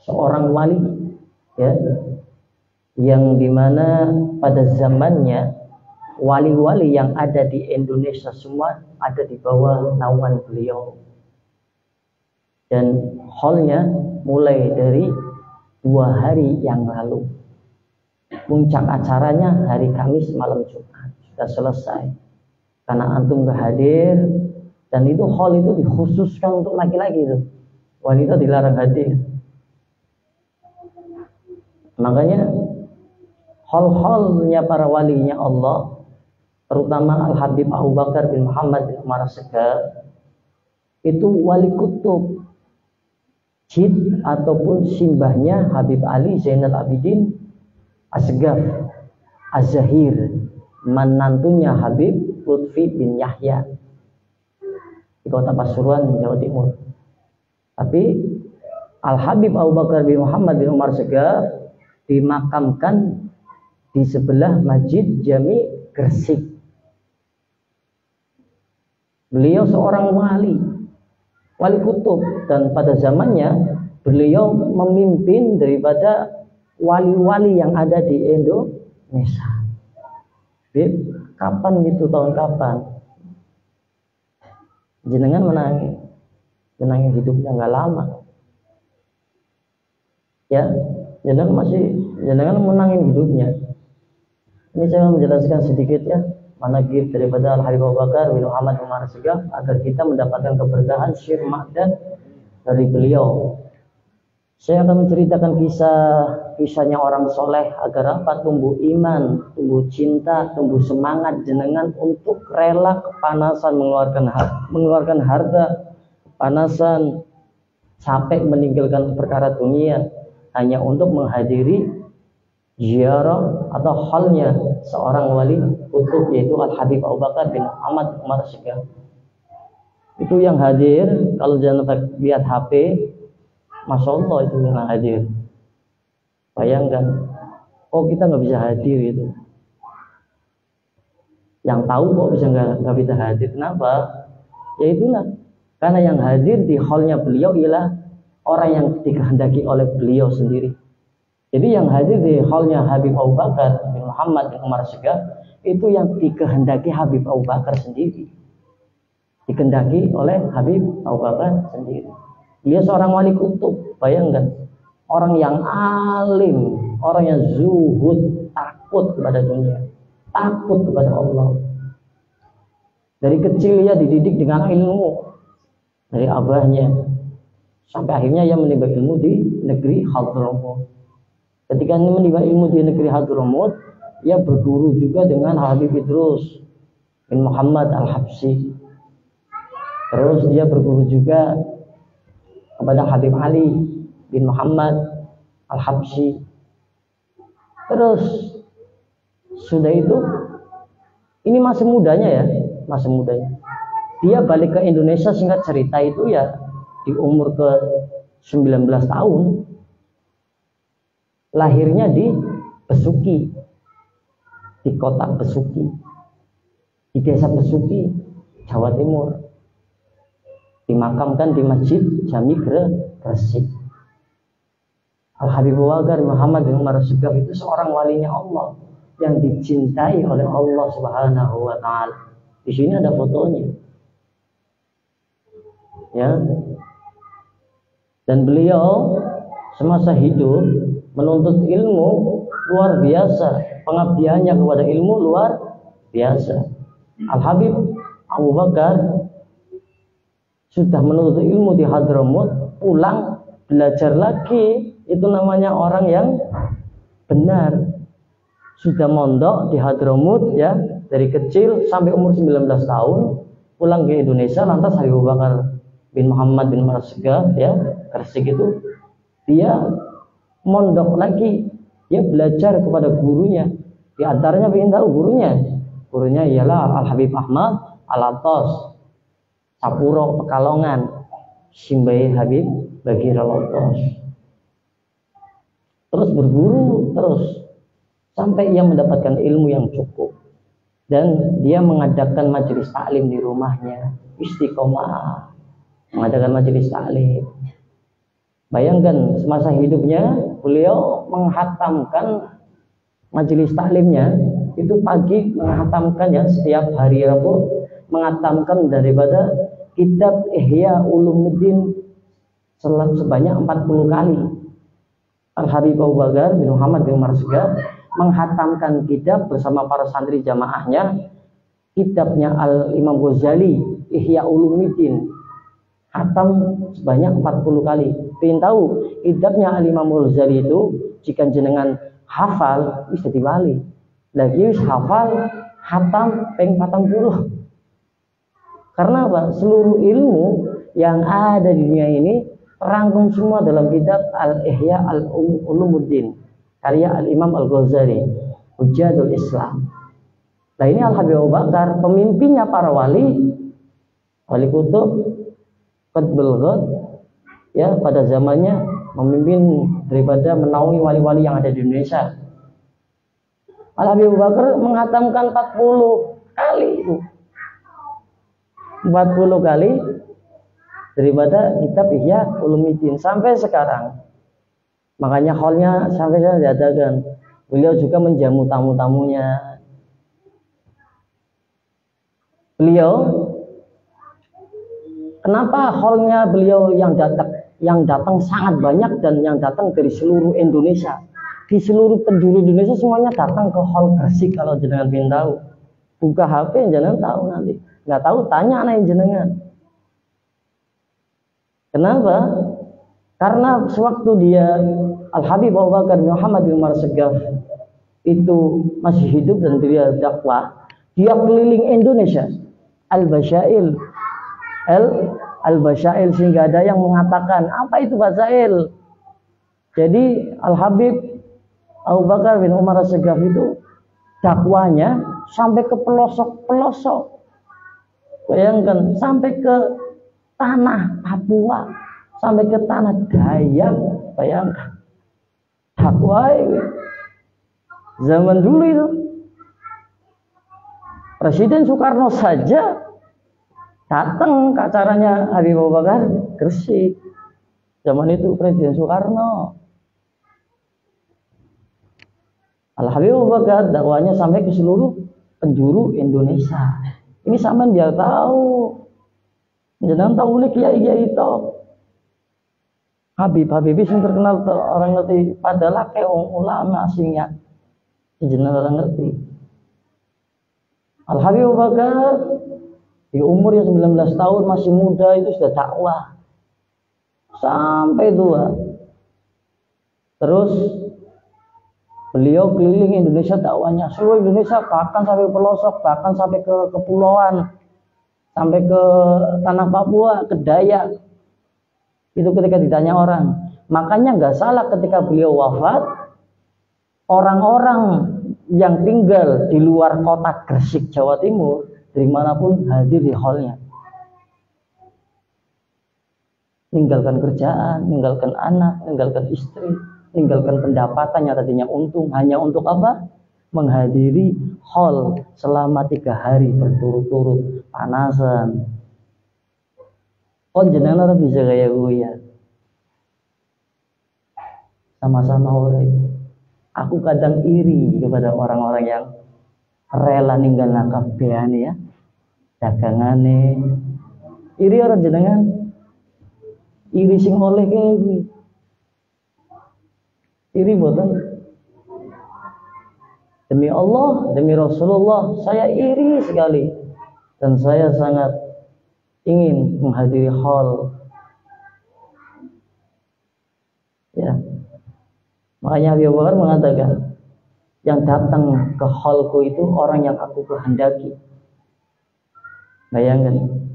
seorang wali, ya, yang dimana pada zamannya wali-wali yang ada di Indonesia semua ada di bawah naungan beliau. Dan haulnya mulai dari 2 hari yang lalu. Puncak acaranya hari Kamis malam Jumat sudah selesai. Karena antum gak hadir, dan itu haul itu dikhususkan untuk laki-laki itu. Wanita dilarang hadir. Makanya haul-haulnya para walinya Allah, terutama Al-Habib Abu Bakar bin Muhammad bin Umar As-Segaf, itu wali kutub jid ataupun simbahnya Habib Ali Zainal Abidin As-Segaf Az-Zahir, menantunya Habib Lutfi bin Yahya di kota Pasuruan, Jawa Timur. Tapi Al-Habib Abu Bakar bin Muhammad bin Umar As-Segaf dimakamkan di sebelah Masjid Jami Gresik. Beliau seorang wali kutub, dan pada zamannya beliau memimpin daripada wali-wali yang ada di Indonesia. Bib, kapan gitu, tahun kapan? Jenengan menangin hidupnya nggak lama. Ya, jenengan menangin hidupnya. Ini saya menjelaskan sedikit ya, manaqib daripada Al-Habib Abu Bakar bin Muhammad bin Umar As-Segaf agar kita mendapatkan keberkahan syir ma'dan dari beliau. Saya akan menceritakan kisahnya orang soleh agar apa? Tumbuh iman, tumbuh cinta, tumbuh semangat jenengan untuk rela kepanasan mengeluarkan harta, kepanasan, capek meninggalkan perkara dunia hanya untuk menghadiri ziarah atau haulnya seorang wali kutub, yaitu Al-Habib Abu Bakar bin Muhammad bin Umar As-Segaf. Itu yang hadir, kalau jangan lihat HP, Masya Allah itu yang hadir. Bayangkan, kok kita nggak bisa hadir itu. Yang tahu kok bisa nggak bisa hadir. Kenapa? Ya itulah, karena yang hadir di haulnya beliau ialah orang yang dikehendaki oleh beliau sendiri. Jadi yang hadir di haulnya Habib Abu Bakar bin Muhammad bin Umar As-Segaf itu yang dikehendaki Habib Abu Bakar sendiri. Dikehendaki oleh Habib Abu Bakar sendiri. Dia seorang wali kutub, bayangkan. Orang yang alim, orang yang zuhud, takut kepada dunia, takut kepada Allah. Dari kecil ia dididik dengan ilmu dari abahnya, sampai akhirnya ia menimba ilmu di negeri Hadramut. Ketika ia menimba ilmu di negeri Hadramut, ia berguru juga dengan Habib Idrus bin Muhammad Al-Habsyi. Terus dia berguru juga kepada Habib Ali bin Muhammad Al-Habsyi. Terus sudah itu, ini masih mudanya. Dia balik ke Indonesia, singkat cerita itu ya di umur ke 19 tahun. Lahirnya di Besuki, di kota Besuki, di desa Besuki, Jawa Timur. Dimakamkan di Masjid Jami Gresik. Al-Habib Abu Bakar Muhammad bin Umar As-Segaf itu seorang walinya Allah yang dicintai oleh Allah Subhanahu wa taala. Di sini ada fotonya. Ya. Dan beliau semasa hidup menuntut ilmu luar biasa, pengabdiannya kepada ilmu luar biasa. Al-Habib Abu Bakar sudah menuntut ilmu di Hadramut, pulang belajar lagi, itu namanya orang yang benar. Sudah mondok di Hadramut ya, dari kecil sampai umur 19 tahun, pulang ke Indonesia, lantas Habib Abu Bakar bin Muhammad bin Umar As-Segaf ya, Gresik itu, dia mondok lagi, dia belajar kepada gurunya. Di antaranya ingin tahu gurunya ialah Al-Habib Ahmad Al-Atas Sapuro Pekalongan, Simbai Habib Bagir Al-Atas. Terus berguru sampai ia mendapatkan ilmu yang cukup, dan dia mengadakan majelis taklim di rumahnya, istiqomah mengadakan majelis taklim. Bayangkan semasa hidupnya beliau menghatamkan majelis taklimnya itu pagi, menghatamkan ya setiap hari Rabu, menghatamkan daripada kitab Ihya Ulumuddin sebanyak 40 kali. Al-Habib Abu Bakar bin Muhammad bin Umar Segaf menghatamkan kitab bersama para santri jamaahnya, kitabnya Al-Imam Ghazali Ihya Ulumuddin, hatam sebanyak 40 kali. Pengen tahu kitabnya Al-Imam Ghazali itu jika jenengan hafal bisa diwali. Lagi wis hafal hatam peng 40. Karena apa? Seluruh ilmu yang ada di dunia ini terangkum semua dalam kitab Al-Ihya Ulumuddin karya Al-Imam Al-Ghazali, Hujjatul Islam. Nah ini Al-Habib Abu Bakar, pemimpinnya para wali kutub, Qutbul Ghad, ya pada zamannya memimpin daripada menaungi wali-wali yang ada di Indonesia. Al-Habib Abu Bakar menghatamkan 40 kali itu. 40 kali daripada kitab Ihya Ulumuddin sampai sekarang. Makanya hallnya sampai sekarang diadakan. Beliau juga menjamu tamu-tamunya. Beliau, kenapa hallnya beliau yang datang sangat banyak dan yang datang dari seluruh Indonesia. Di seluruh penjuru Indonesia semuanya datang ke hall Gresik. Kalau jenengan ingin tahu, buka HP jenengan tahu nanti. Nggak tahu tanya anak jenengan. Kenapa? Karena sewaktu dia Al-Habib Abu Bakar bin Muhammad bin Umar Segaf itu masih hidup dan beliau dakwah, dia keliling Indonesia al-basyail sehingga ada yang mengatakan apa itu basail. Jadi Al-Habib Abu Bakar bin Umar Segaf itu dakwanya sampai ke pelosok-pelosok. Bayangkan sampai ke tanah Papua, sampai ke tanah Dayak. Bayangkan dakwah zaman dulu itu. Presiden Soekarno saja datang ke acaranya Habib Abu Bakar Gresik. Zaman itu Presiden Soekarno. Al-Habib Abu Bakar dakwanya sampai ke seluruh penjuru Indonesia. Ini sampean biar tahu. Jangan tahu oleh kiai-kiai itu. Habib sing terkenal orang ngerti, padahal kayak ulama asingnya. Jangan orang ngerti. Al-Habib Abu Bakar di umur yang 19 tahun masih muda itu sudah dakwah sampai tua. Terus beliau keliling Indonesia dakwanya, seluruh Indonesia, bahkan sampai pelosok, bahkan sampai ke kepulauan, sampai ke tanah Papua, ke Dayak. Itu ketika ditanya orang. Makanya nggak salah ketika beliau wafat, orang-orang yang tinggal di luar kota Gresik, Jawa Timur, dari manapun hadir di hallnya. Meninggalkan kerjaan, meninggalkan anak, meninggalkan istri, meninggalkan pendapatan yang tadinya untung, hanya untuk apa? Menghadiri hall selama 3 hari berturut-turut, panasan. Oh jenengan ora bisa kayak gue ya. Sama-sama urip. Aku kadang iri kepada orang-orang yang rela ninggal kabehane ya. Dagangane. Iri orang jenengan. Iri sing oleh kayak gue. Iri boten. Demi Allah, demi Rasulullah, saya iri sekali dan saya sangat ingin menghadiri hall. Ya. Makanya Habib Abu Bakar mengatakan, yang datang ke hallku itu orang yang aku kehendaki. Bayangkan,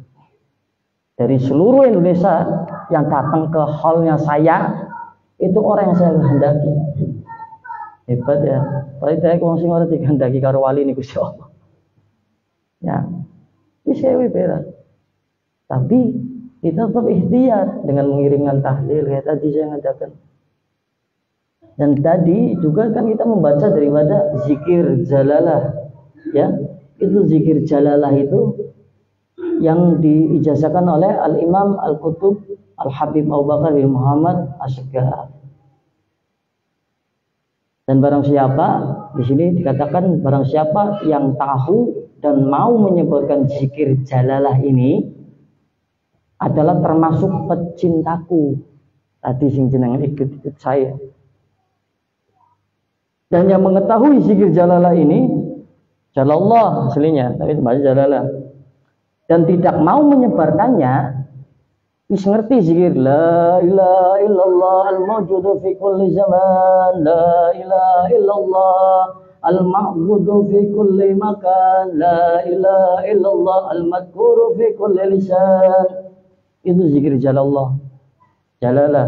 dari seluruh Indonesia yang datang ke hallnya saya itu orang yang saya kehendaki. Hebat ya. Paling saya kongsi orang dikehendaki karo wali ini Gusti Allah. Ya, ini sewi berat. Tapi kita tetap ikhtiar dengan mengirimkan tahlil kayak tadi saya ngadakan. Dan tadi juga kan kita membaca daripada zikir jalalah, ya. Itu zikir jalalah itu yang diijazahkan oleh Al-Imam Al-Qutub Al-Habib Abu Bakar bin Muhammad As-Segaf. Dan barang siapa, di sini dikatakan barang siapa yang tahu dan mau menyebarkan zikir jalalah ini adalah termasuk pecintaku. Tadi sing jenengan ikut saya. Dan yang mengetahui zikir jalalah ini, jalallah aslinya, tapi bahasa jalalah. Dan tidak mau menyebarkannya, wis ngerti zikir la ilaha illallah al-mawjudu fi kulli zaman, la ilaha illallah al-ma'budu fi kulli makan, la ilaha illallah al-madhkuru fi kulli lisan. Itu zikir jalallah, jalalah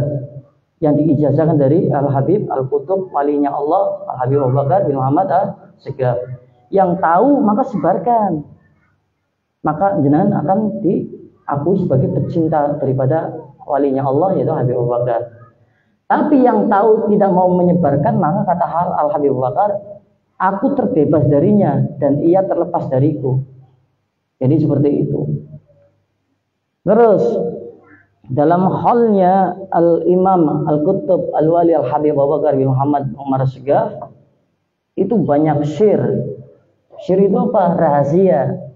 yang diijazahkan dari Al-Habib Al-Qutub walinya Allah Al-Habib Abu Bakar bin Muhammad As-Segaf. Yang tahu maka sebarkan, maka jenengan akan diakui sebagai pecinta daripada walinya Allah yaitu Habib Abu Bakar. Tapi yang tahu tidak mau menyebarkan, maka kata Al-Habib Abu Bakar, aku terbebas darinya dan ia terlepas dariku. Jadi seperti itu. Terus dalam halnya Al-Imam Al-Qutub Al-Wali Al-Habib Abu Bakar bin Muhammad Umar As-Segaf itu banyak syir. Syir itu apa? Rahasia.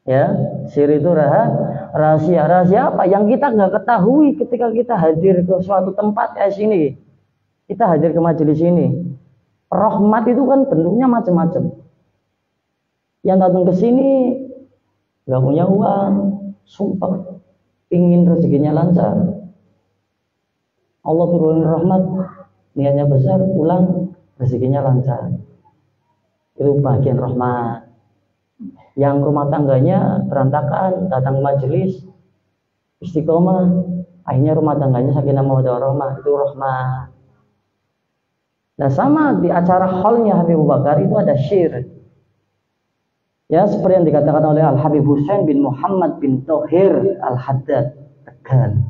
Ya, syir itu rahasia. Rahasia apa? Yang kita nggak ketahui ketika kita hadir ke suatu tempat kayak sini. Kita hadir ke majelis ini. Rahmat itu kan bentuknya macam-macam. Yang datang ke sini nggak punya uang, sumpah, ingin rezekinya lancar. Allah turunin rahmat, niatnya besar, pulang rezekinya lancar. Itu bagian rahmat. Yang rumah tangganya berantakan, datang majelis istiqomah, akhirnya rumah tangganya sakinah mawaddah warahmah, itu rahmat. Nah sama di acara halnya Habib Abu Bakar itu ada syir. Ya seperti yang dikatakan oleh Al-Habib Husain bin Muhammad bin Thohir Al-Haddad Tegal.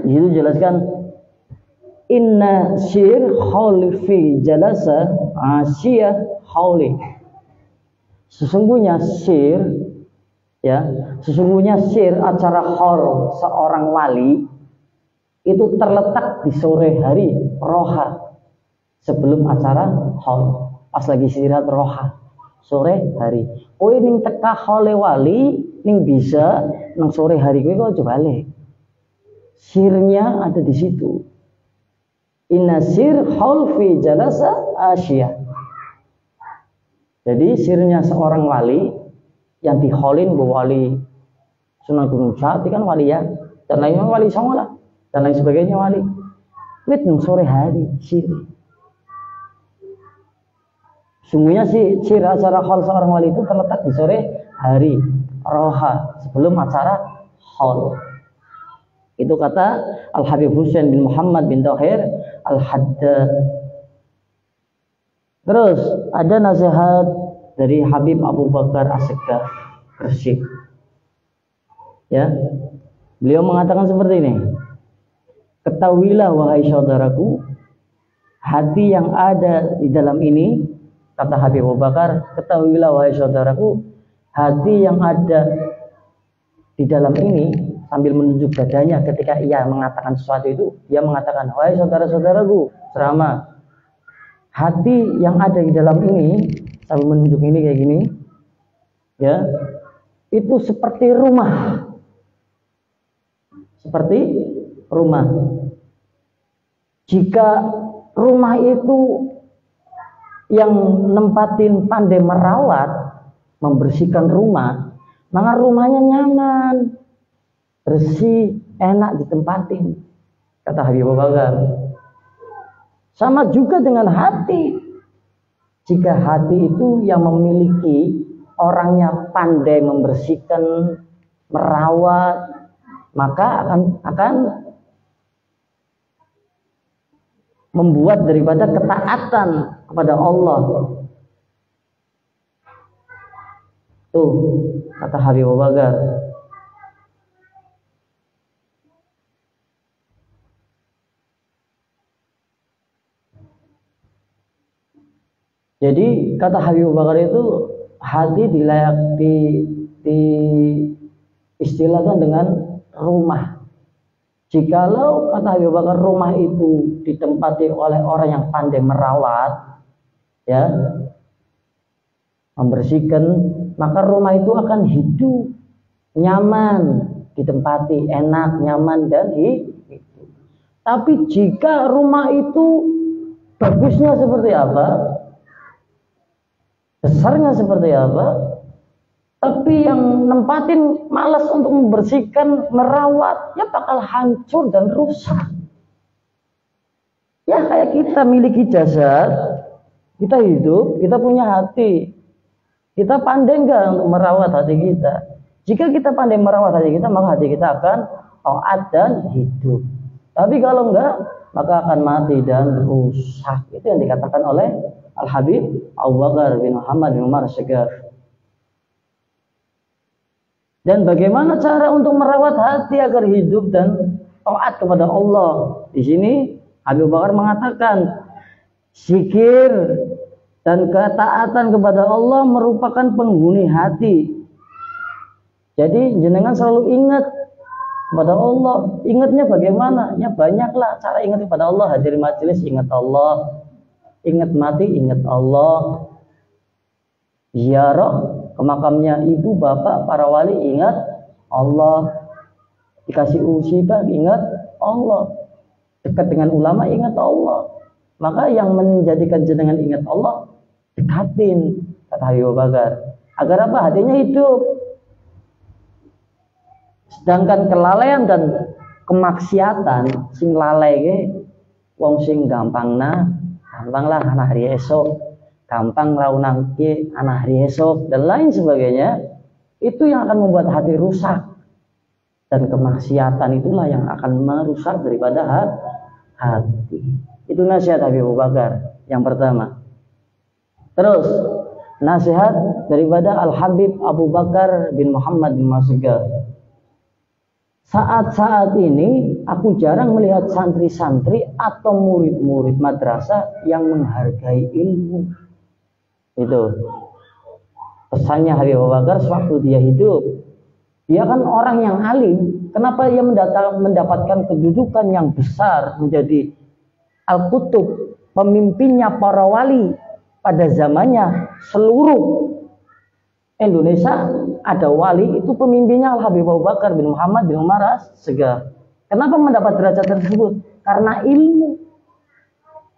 Itu jelaskan inna syir khawli fi jalasa asiyah khawli. Sesungguhnya syir acara khol seorang wali itu terletak di sore hari roha sebelum acara khol, pas lagi istirahat roha sore hari. Kowe ning teka khole wali ning bisa nang sore hari kowe kok balik. Sirnya ada di situ. Inna sir khol fi jalasa asyiyah. Jadi sirnya seorang wali yang diholin bu wali Sunan Gunung Jati kan wali ya, dan lainnya wali Songo lah, dan lain sebagainya wali. Wit sore hari sir. Sungguhnya sir acara hol seorang wali itu terletak di sore hari roha sebelum acara hol. Itu kata Al-Habib Husain bin Muhammad bin Thohir Al-Haddad. Terus ada nasihat dari Habib Abu Bakar As-Segaf Gresik. Ya. Beliau mengatakan seperti ini. Ketahuilah wahai saudaraku, hati yang ada di dalam ini, kata Habib Abu Bakar, ketahuilah wahai saudaraku, hati yang ada di dalam ini, sambil menunjuk dadanya ketika ia mengatakan sesuatu itu, dia mengatakan, wahai saudara-saudaraku, ceramah. Hati yang ada di dalam ini, sambil menunjuk ini kayak gini, ya, itu seperti rumah. Seperti rumah. Jika rumah itu yang nempatin pandai merawat, membersihkan rumah, maka rumahnya nyaman, bersih, enak ditempatin, kata Habib Abu Bakar. Sama juga dengan hati. Jika hati itu yang memiliki orangnya pandai membersihkan, merawat, maka akan membuat daripada ketaatan kepada Allah. Tuh, kata Habib Abu Bakar. Jadi kata Habib Abu Bakar itu, hati di istilahkan dengan rumah. Jikalau kata Habib Bakar rumah itu ditempati oleh orang yang pandai merawat, ya, membersihkan, maka rumah itu akan hidup, nyaman, ditempati, enak, nyaman dan hidup. Tapi jika rumah itu bagusnya seperti apa, besarnya seperti apa, tapi yang nempatin malas untuk membersihkan, merawat, ya bakal hancur dan rusak. Ya kayak kita miliki jasad, kita hidup, kita punya hati. Kita pandai enggak untuk merawat hati kita? Jika kita pandai merawat hati kita, maka hati kita akan taat dan hidup. Tapi kalau enggak, maka akan mati dan rusak. Itu yang dikatakan oleh Al-Habib Abu Bakar bin Muhammad bin Umar As-Sagaf. Dan bagaimana cara untuk merawat hati agar hidup dan taat kepada Allah? Di sini Habib Bakar mengatakan, zikir dan ketaatan kepada Allah merupakan penghuni hati. Jadi jenengan selalu ingat kepada Allah. Ingatnya bagaimana? Ya banyaklah cara ingat kepada Allah. Hadir majelis ingat Allah, ingat mati ingat Allah, ziarah ke makamnya ibu bapak para wali ingat Allah, dikasih musibah ingat Allah, dekat dengan ulama ingat Allah. Maka yang menjadikan jenengan ingat Allah, dekatin, kata Habib Bakar, agar apa? Hatinya hidup. Sedangkan kelalaian dan kemaksiatan, sing lalai ke, wong sing gampang lah anak hari esok, gampang raunang ke anak hari esok dan lain sebagainya, itu yang akan membuat hati rusak. Dan kemaksiatan itulah yang akan merusak daripada hati. Itu nasihat Habib Bakar yang pertama. Terus nasihat daripada Al-Habib Abu Bakar bin Muhammad bin Mas'ud. Saat-saat ini aku jarang melihat santri-santri atau murid-murid madrasah yang menghargai ilmu. Itu pesannya Habib Abu Bakar sewaktu dia hidup. Dia kan orang yang alim. Kenapa dia mendapatkan kedudukan yang besar menjadi Al-Qutub, pemimpinnya para wali pada zamannya? Seluruh Indonesia ada wali, itu pemimpinnya Al-Habib Abu Bakar bin Muhammad bin Umar As-Sagaf. Kenapa mendapat derajat tersebut? Karena ilmu.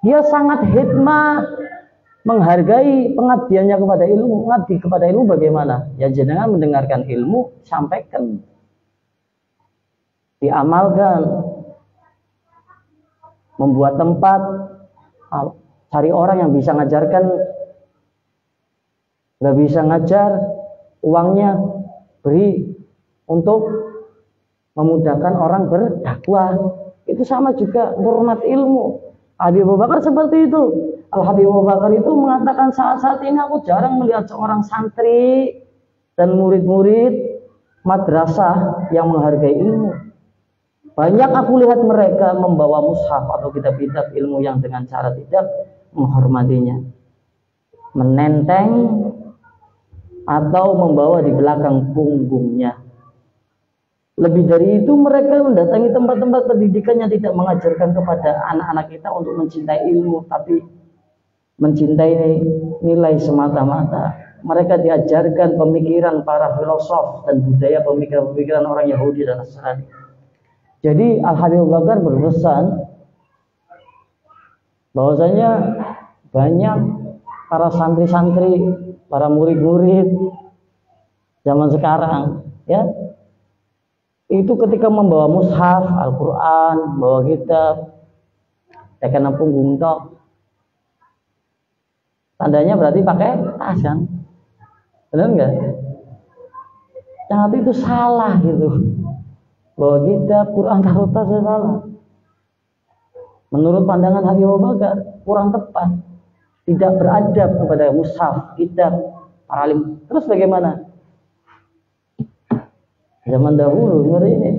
Dia sangat hikmah, menghargai pengabdiannya kepada ilmu. Mengabdi kepada ilmu bagaimana? Ya jenengan mendengarkan ilmu, sampaikan, diamalkan, membuat tempat, cari orang yang bisa ngajarkan, nggak bisa ngajar, uangnya beri untuk memudahkan orang berdakwah. Itu sama juga hormat ilmu. Habib Abu Bakar seperti itu. Al-Habib Abu Bakar itu mengatakan, saat-saat ini aku jarang melihat seorang santri dan murid-murid madrasah yang menghargai ilmu. Banyak aku lihat mereka membawa mushaf atau kitab-kitab ilmu yang dengan cara tidak menghormatinya, menenteng atau membawa di belakang punggungnya. Lebih dari itu, mereka mendatangi tempat-tempat pendidikan yang tidak mengajarkan kepada anak-anak kita untuk mencintai ilmu, tapi mencintai nilai semata-mata. Mereka diajarkan pemikiran para filosof dan budaya pemikiran-pemikiran orang Yahudi dan Nasrani. Jadi Al-Habib Abu Bakar berpesan bahwasanya banyak para santri-santri, para murid-murid zaman sekarang, ya, itu ketika membawa mushaf, Al-Quran, bawa kitab, tekan punggung tok, tandanya berarti pakai tas kan, benar nggak? Yang itu salah gitu, bawa kitab, Quran taruh tas salah. Menurut pandangan Habib Abu Bakar kurang tepat, tidak beradab kepada mushaf, kitab, para alim. Terus bagaimana? Zaman dahulu seperti ini,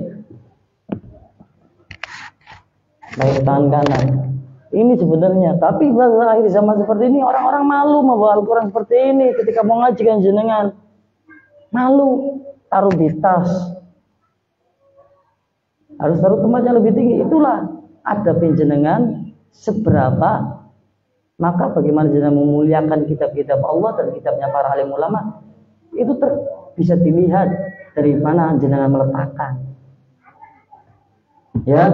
baik tangan kanan, Ini sebenarnya. Tapi pada akhir zaman seperti ini orang-orang malu membawa Al-Quran seperti ini ketika mau ngaji kan jenengan. Malu, taruh di tas. Harus taruh tempatnya lebih tinggi. Itulah ada penjenengan seberapa, maka bagaimana jenengan memuliakan kitab-kitab Allah dan kitabnya para alim ulama. Itu bisa dilihat dari mana jenengan meletakkan. Ya,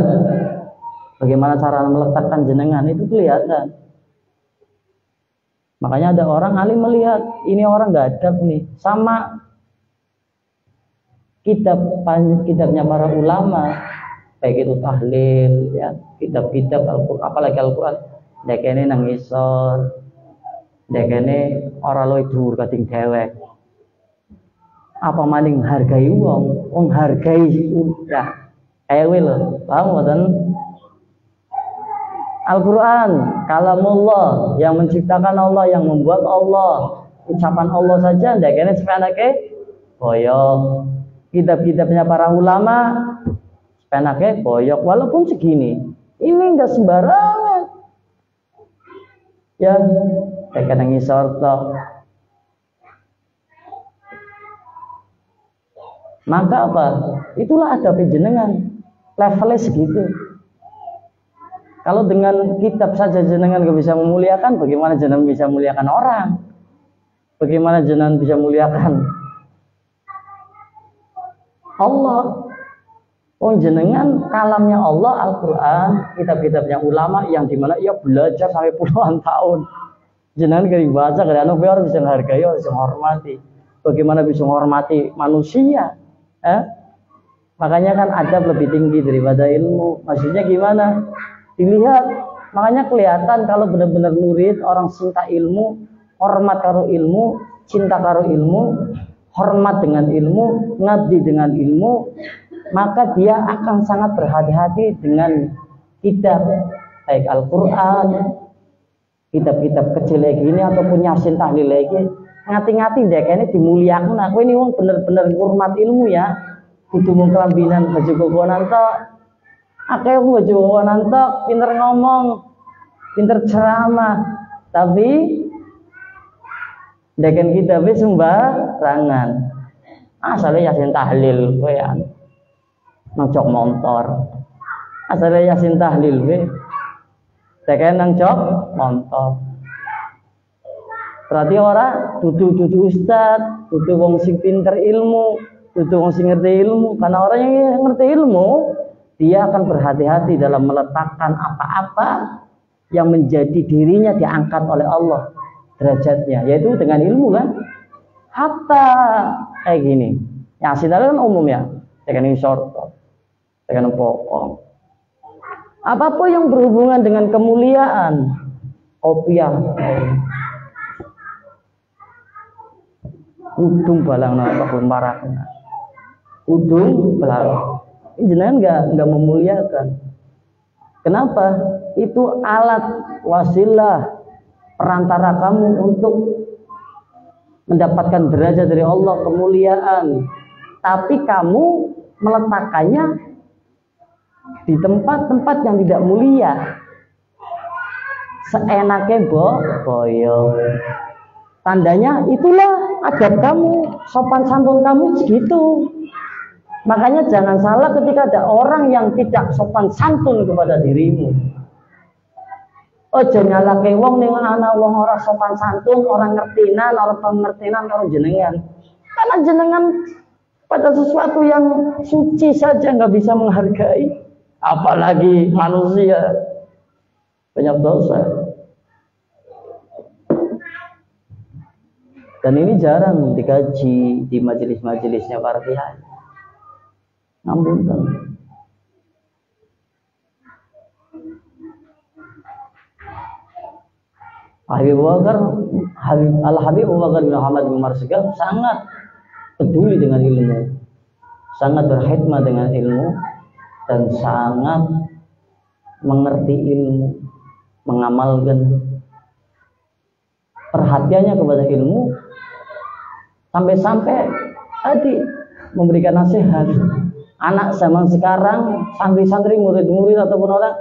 bagaimana cara meletakkan jenengan itu kelihatan. Makanya ada orang alim melihat ini orang nggak adab nih, sama kitabnya para ulama, baik itu tahlil, ya, kitab-kitab Al-Quran, apalagi Al-Quran, dekene nangisor, dekene ora luwih dhuwur kating dewek. Apa maning hargai wong hargai udah. Ewe lho, paham mboten? Al-Quran, kalamullah, yang menciptakan Allah, yang membuat Allah, ucapan Allah saja, ndak kene sepenake boyok. Kitab-kitabnya para ulama, sepenake boyok, walaupun segini. Ini enggak sembarangan. Ya, kadang ngisor tok. Maka apa? Itulah adab jenengan. Levelnya segitu. Kalau dengan kitab saja jenengan gak bisa memuliakan, bagaimana jenengan bisa memuliakan orang? Bagaimana jenengan bisa memuliakan Allah? Oh, jenengan kalamnya Allah, Al-Quran, kitab-kitabnya ulama yang dimana ia belajar sampai puluhan tahun. Jenengan gak dibaca, gak ada orang bisa menghargai, bisa menghormati. Bagaimana bisa menghormati manusia? Makanya kan adab lebih tinggi daripada ilmu. Maksudnya gimana? Dilihat, makanya kelihatan kalau benar-benar murid, orang cinta ilmu, hormat karo ilmu, cinta karo ilmu, hormat dengan ilmu, ngabdi dengan ilmu, maka dia akan sangat berhati-hati dengan kitab, baik Al-Quran, kitab-kitab kecil lagi ini ataupun Yasin tahlil lagi, ngati-ngati dek ini dimuliakan. Aku ini wong bener-bener hormat ilmu ya, kudu mung kelambinan baju kokonan tok. Akeh baju kokonan tok, pinter ngomong, pinter ceramah, tapi deken kita wis sembarangan. Asale Yasin tahlil kowe ya. Nang motor. Asale Yasin tahlil kowe. Deken nang jok motor. Berarti ora dudu ustad, dudu wong sing pinter ilmu, dudu wong sing ngerti ilmu. Karena orang yang ngerti ilmu, dia akan berhati-hati dalam meletakkan apa-apa yang menjadi dirinya diangkat oleh Allah derajatnya, yaitu dengan ilmu kan. Hatta kayak gini, Yasin kan umum ya, dengan short, dengan pokok. Apapun yang berhubungan dengan kemuliaan, kopiah, udung balang apapun marakna, udung balang. Jenengan nggak memuliakan. Kenapa? Itu alat wasilah perantara kamu untuk mendapatkan derajat dari Allah, kemuliaan. Tapi kamu meletakkannya di tempat-tempat yang tidak mulia. Seenaknya boyo. Tandanya itulah adab kamu, sopan santun kamu segitu. Makanya jangan salah ketika ada orang yang tidak sopan santun kepada dirimu. Ojo nyalake wong ning ana wong ora sopan santun, orang ngertinan, orang pengertinan karo jenengan. Karena jenengan pada sesuatu yang suci saja nggak bisa menghargai, apalagi manusia. Banyak dosa. Dan ini jarang dikaji di majelis-majelisnya para kiai. Namun Habib Abu Bakar bin Muhammad bin Marsigal sangat peduli dengan ilmu, sangat berkhidmat dengan ilmu, dan sangat mengerti ilmu, mengamalkan. Perhatiannya kepada ilmu sampai-sampai tadi memberikan nasihat. Anak zaman sekarang, santri-santri, murid-murid ataupun orang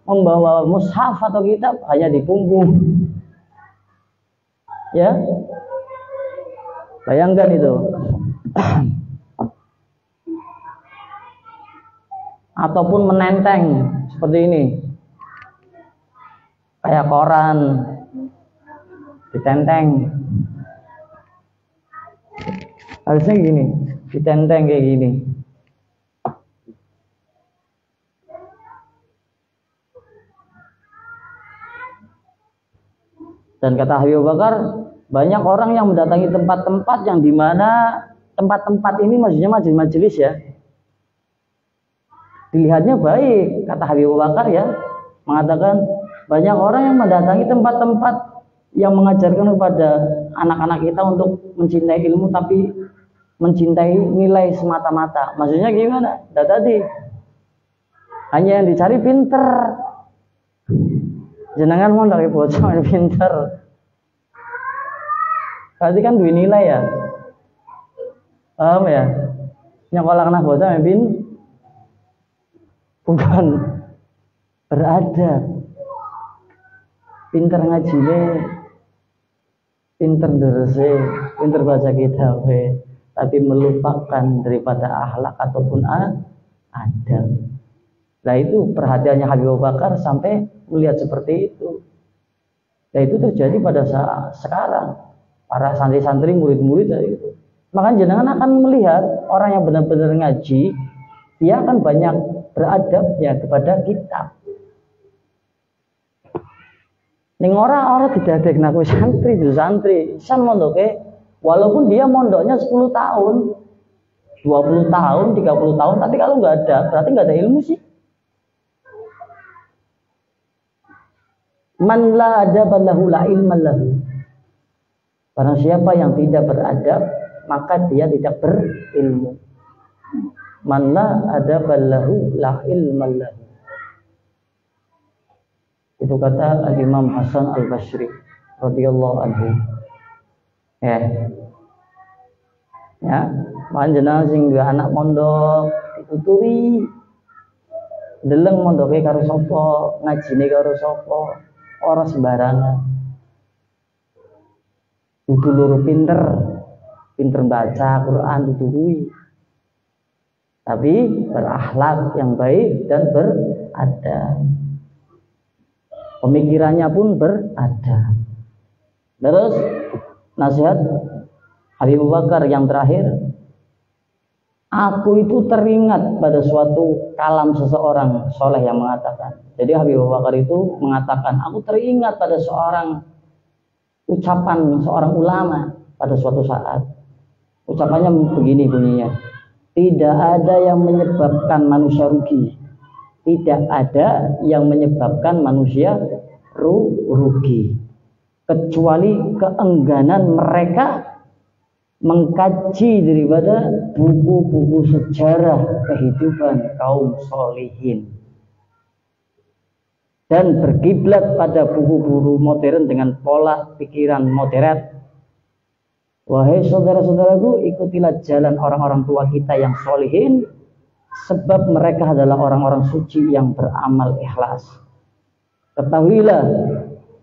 membawa mushaf atau kitab hanya di punggung. Ya, bayangkan itu. Ataupun menenteng seperti ini, kayak koran ditenteng, harusnya gini, ditenteng kayak gini. Dan kata Habib Bakar, banyak orang yang mendatangi tempat-tempat yang dimana tempat-tempat ini maksudnya majelis-majelis ya, dilihatnya baik. Kata Habib Bakar ya, mengatakan banyak orang yang mendatangi tempat-tempat yang mengajarkan kepada anak-anak kita untuk mencintai ilmu, tapi mencintai nilai semata-mata. Maksudnya gimana? Tadi hanya yang dicari pinter. Jenengan mau dari bocah yang pinter, berarti kan duit nilai ya, paham ya? Nyekolah anak bocah yang bukan beradab, pinter ngajine, pinter derese, pinter baca kitab, tapi melupakan daripada akhlak ataupun adab. Nah itu perhatiannya Habib Bakar sampai melihat seperti itu. Nah itu terjadi pada saat sekarang para santri-santri, murid-murid itu. Maka jenengan akan melihat orang yang benar-benar ngaji, dia akan banyak beradabnya kepada kitab. Ning orang tidak ada ngaku santri itu santri, san mondoke, walaupun dia mondoknya 10 tahun, 20 tahun, 30 tahun, tapi kalau nggak ada, berarti nggak ada ilmu sih. Man la adaba lahu la ilma lahu. Barang siapa yang tidak beradab, maka dia tidak berilmu. Man la adaba lahu la ilma lahu. Itu kata Al-Imam Hasan Al-Basri radhiyallahu anhu. Ya, panjenengan sing duwe anak mondok dituturi. Deleng mondoke karo sapa, ngajine karo sapa. Orang sembarangan. Kudu loro pinter baca Quran kuwi. Tapi berakhlak yang baik dan beradab. Pemikirannya pun beradab. Terus nasihat Habib Bakar yang terakhir, aku itu teringat pada suatu kalam seseorang soleh yang mengatakan. Jadi Habib Bakar itu mengatakan, aku teringat pada ucapan seorang ulama pada suatu saat. Ucapannya begini bunyinya, tidak ada yang menyebabkan manusia rugi, tidak ada yang menyebabkan manusia rugi, kecuali keengganan mereka mengkaji daripada buku-buku sejarah kehidupan kaum solihin dan berkiblat pada buku-buku modern dengan pola pikiran moderat. Wahai saudara-saudaraku, ikutilah jalan orang-orang tua kita yang solihin, sebab mereka adalah orang-orang suci yang beramal ikhlas. Ketahuilah,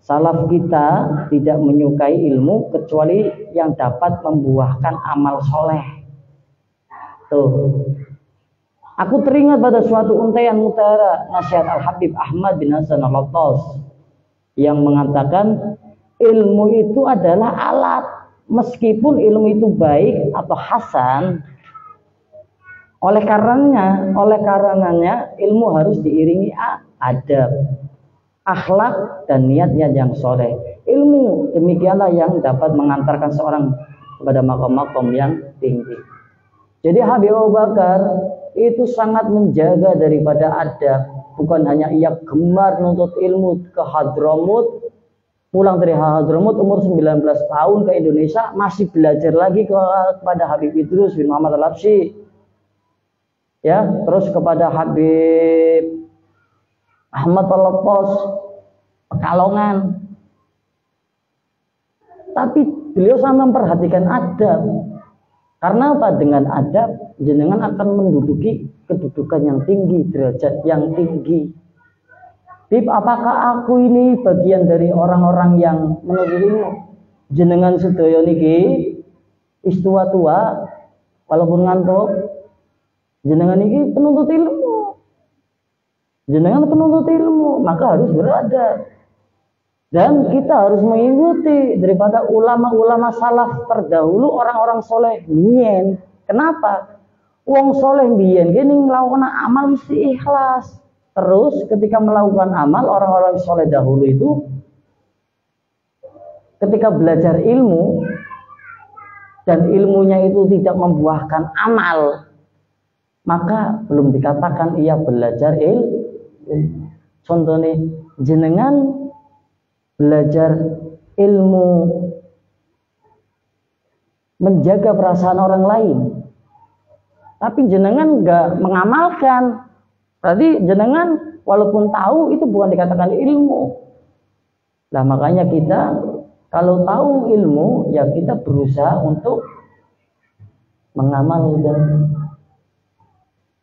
salaf kita tidak menyukai ilmu kecuali yang dapat membuahkan amal soleh. Tuh. Aku teringat pada suatu untaian mutara nasihat Al-Habib Ahmad bin Hasan Al-Attas yang mengatakan ilmu itu adalah alat. Meskipun ilmu itu baik atau hasan, oleh karenanya ilmu harus diiringi adab, akhlak dan niat-niat yang soleh. Ilmu demikianlah yang dapat mengantarkan seorang kepada makom-makom yang tinggi. Jadi Habib Bakar itu sangat menjaga daripada adab. Bukan hanya ia gemar menuntut ilmu ke Hadramut, pulang dari Hadramut umur 19 tahun ke Indonesia, masih belajar lagi kepada Habib Idrus bin Muhammad Al-Habsyi. Ya, terus kepada Habib Ahmad Al-Attas Pekalongan. Tapi beliau sangat memperhatikan adab. Karena apa? Dengan adab jenengan akan menduduki kedudukan yang tinggi, derajat yang tinggi. Bib, apakah aku ini bagian dari orang-orang yang menuntut ilmu? Jenengan sedaya niki wis tua-tua walaupun ngantuk. Jenengan niki penuntut ilmu. Jenengan penuntut ilmu, maka harus beradab. Dan kita harus mengikuti daripada ulama-ulama salaf terdahulu, orang-orang soleh biyen. Kenapa? Wong soleh biyen gini melakukan amal mesti ikhlas. Terus ketika melakukan amal, orang-orang soleh dahulu itu ketika belajar ilmu dan ilmunya itu tidak membuahkan amal, maka belum dikatakan ia belajar ilmu. Contohnya jenengan belajar ilmu menjaga perasaan orang lain, tapi jenengan nggak mengamalkan, berarti jenengan walaupun tahu itu bukan dikatakan ilmu. Nah makanya kita kalau tahu ilmu ya kita berusaha untuk mengamalkan.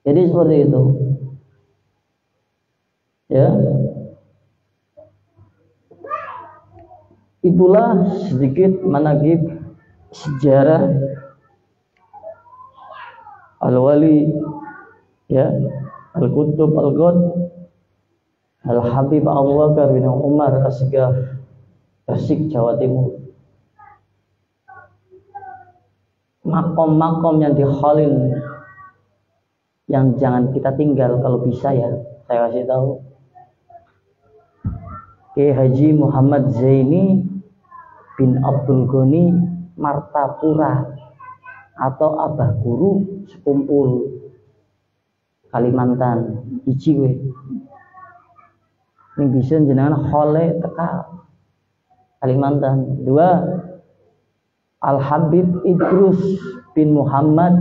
Jadi seperti itu. Ya. Itulah sedikit manaqib sejarah Al-Wali, ya, Al-Qutb Al-Ghud Al-Habib Abu Bakar bin Umar Asgaf, Gresik, Jawa Timur. Makom-makom yang dihalin yang jangan kita tinggal kalau bisa, ya saya kasih tahu. Kiai Haji Muhammad Zaini bin Abdul Ghani Martapura atau Abah Guru Sekumpul, Kalimantan. Iji we ini bisa jenengan khole teka Kalimantan. Dua, Al Habib Idrus bin Muhammad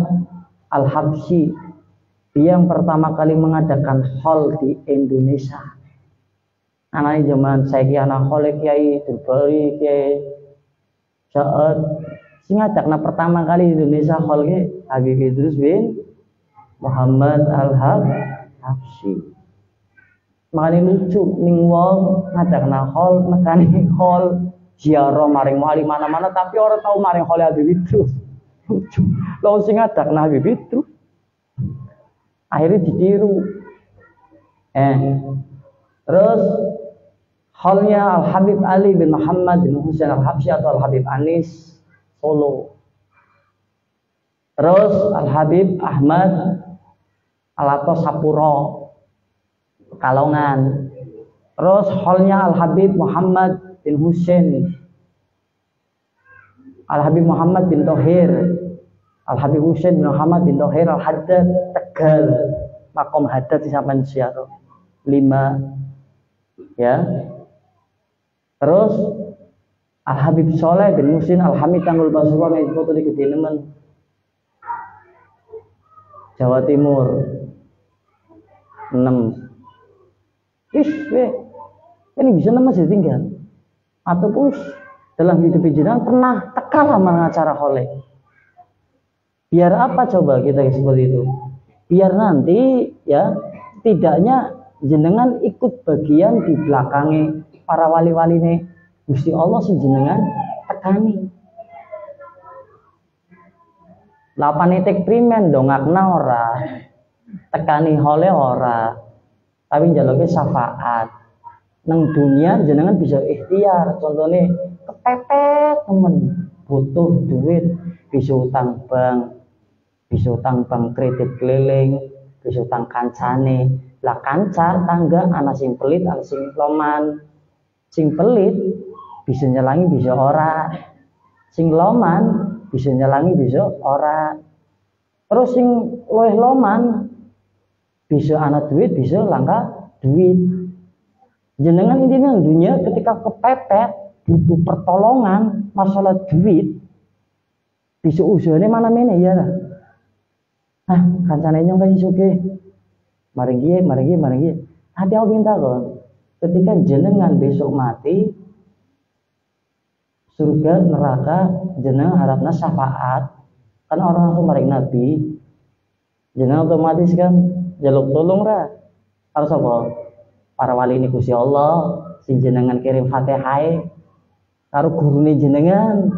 Al Habsyi, dia yang pertama kali mengadakan hall di Indonesia. Anak zaman saya ki anak khole Kiai Durbari, Kiai Saad sing ngajakna pertama kali di Indonesia hall ki Habib Idrus bin Muhammad Al Habsyi. Makanya lucu ning wong ngajakna hall, nekani hall ziarah maring wali mana-mana tapi orang tahu maring hall Habib Idrus. Lucu. Lalu sing ngajakna Habib Idrus akhirnya ditiru. Terus halnya Al Habib Ali bin Muhammad bin Husain Al Habsyi atau Al Habib Anis Solo. Terus Al Habib Ahmad Alato Sapuro Pekalongan. Terus halnya Al Habib Muhammad bin Husain, Al Habib Muhammad bin Thohir, Al Habib Husain bin Muhammad bin Thohir Al Haddad Tegal. Makom Haddad sampean siaro 5, ya. Terus Al Habib Soleh bin Musin Al Hamid Tanggul Pasuruan yang foto di Gedenemen, Jawa Timur 6. Ini bisa nama masih tinggal ataupun dalam hidup jenengan pernah tekalah mengacara khole. Biar apa coba kita seperti itu? Biar nanti ya tidaknya jenengan ikut bagian di belakangnya para wali-wali nih Gusti Allah sing jenengan tekani. Lapane tek primen dongakna ora, tekani hole ora, tapi njaluke syafaat. Nang dunia jenengan bisa ikhtiar, contohnya kepepet temen butuh duit, bisa utang bank, kredit keliling, bisa utang kancane. Lah kanca tangga ana sing pelit, ana sing loman. Sing pelit bisa nyelangi bisa ora, sing loman bisa nyelangi bisa ora. Terus sing luwih loman bisa ana duit bisa langka duit. Jenengan intinya dunia ketika kepepet butuh pertolongan masalah duit bisa usahane mana mene ya lah. Kancane nyong kasih suge mari nggih. Hati aku minta kon ketika jenengan besok mati surga neraka jenengan harapna syafaat kan orang langsung maring nabi jenengan otomatis kan jaluk tolong ra harus apa para wali ini Gusti Allah sing jenengan kirim Fatihah karo gurune jenengan.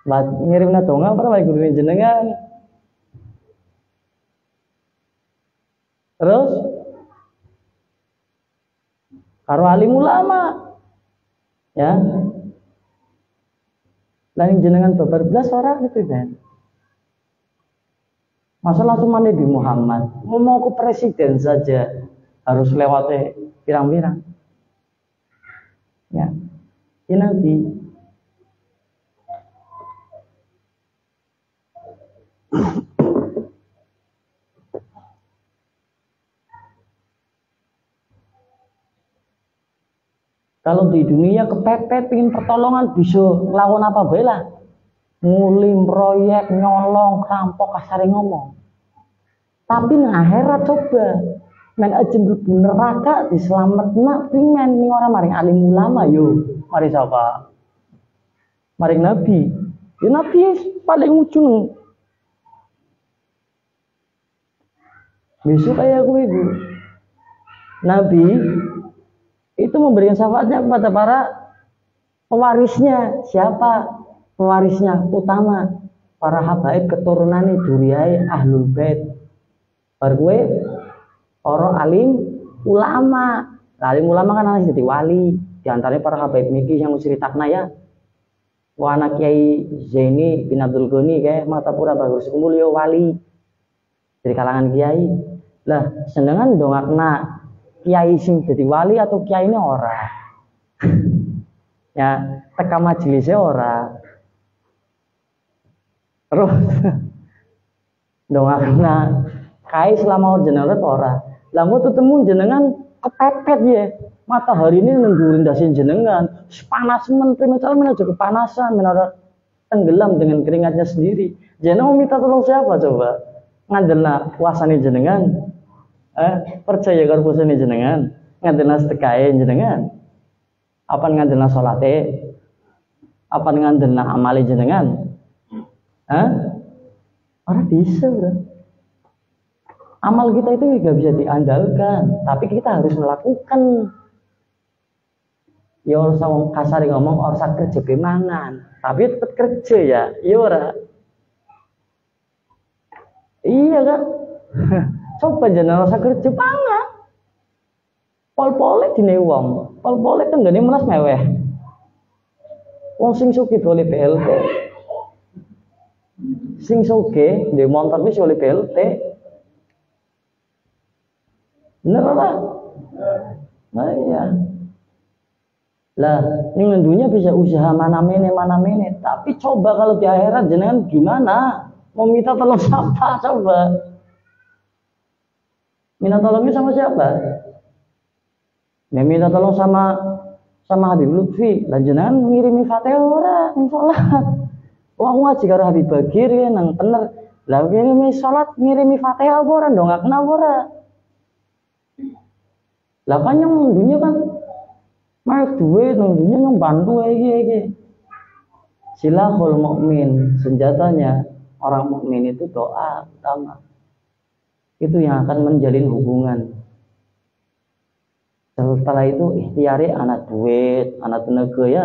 Ngirimna donga para wali gurune jenengan. Terus karo alim ulama. Ya. Lan jenengan babar belas orang itu kan. Masalah cuma Nabi Muhammad, mau ke presiden saja harus lewati pirang-pirang. Ya, ini Nabi. Kalau di dunia kepepet, pingin pertolongan bisa ngelawan apa bela? Ngulim, proyek, nyolong, rampok, kasar ngomong. Tapi nang akhirat coba, men aja neraka diselametna pingen ning orang maring alim ulama yo. Mari sapa? Maring Nabi. Ya Nabi paling ujung. Besok kayak gue Bu. Nabi itu memberikan syafaatnya kepada para pewarisnya. Siapa? Pewarisnya utama para habaib keturunane duriyai ahlul bait. Bar gue orang alim ulama. Alim ulama kan harus jadi wali. Di antaranya para habaib niki yang ceritakan ya. Wa anak Kiai Zaini bin Abdul Ghani kayak Matapura Bagus Kumulyo wali. Dari kalangan kiai. Lah senengan dongakna kiai sing jadi wali atau kiai ini ora. Ya, teka majelisnya ora. Terus dongakna kai selama jenengan ora. Lah mau ketemu jenengan kepepet ya. Matahari ini nungguin dasin jenengan. Panas menteri misalnya aja kepanasan, menara tenggelam dengan keringatnya sendiri. Jenengan mau minta tolong siapa coba? Ngandelna puasane jenengan. Percaya karo puasane jenengan. Ngandelna sedekahe jenengan. Apa ngandelna salate? Apa ngandelna amale jenengan? Orang bisa, Bro. Amal kita itu nggak bisa diandalkan, tapi kita harus melakukan. Ya orang kasar ngomong orang kerja kemangan, tapi tetap kerja ya, iya ora. Iya kan? Coba jangan rasa kerja pangan. Pol-pole dine wong, pol-pole kan gak melas meweh. Wong sing sugih boleh BLT. Sing sugih ndek motor wis oleh BLT. Bener lah. Nah iya. Lah, ning dunia bisa usaha mana-mene, tapi coba kalau di akhirat jenengan gimana? Mau minta tolong siapa coba? Minta tolongnya sama siapa? Minta tolong sama Habib Lutfi. Lah jenengan ngirimi Fatihah ora ning salat. Wah ngaji karo Habib Bagir ya nang bener. Lah ngirimi salat ngirimi Fatihah ora ndongakna ora? Lah kan yang dunia kan mak duit nang dunia yang bantu iki. Silahul mukmin, senjatanya orang mukmin itu doa utama. Itu yang akan menjalin hubungan. Setelah itu ikhtiari anak duit, anak tenaga ya.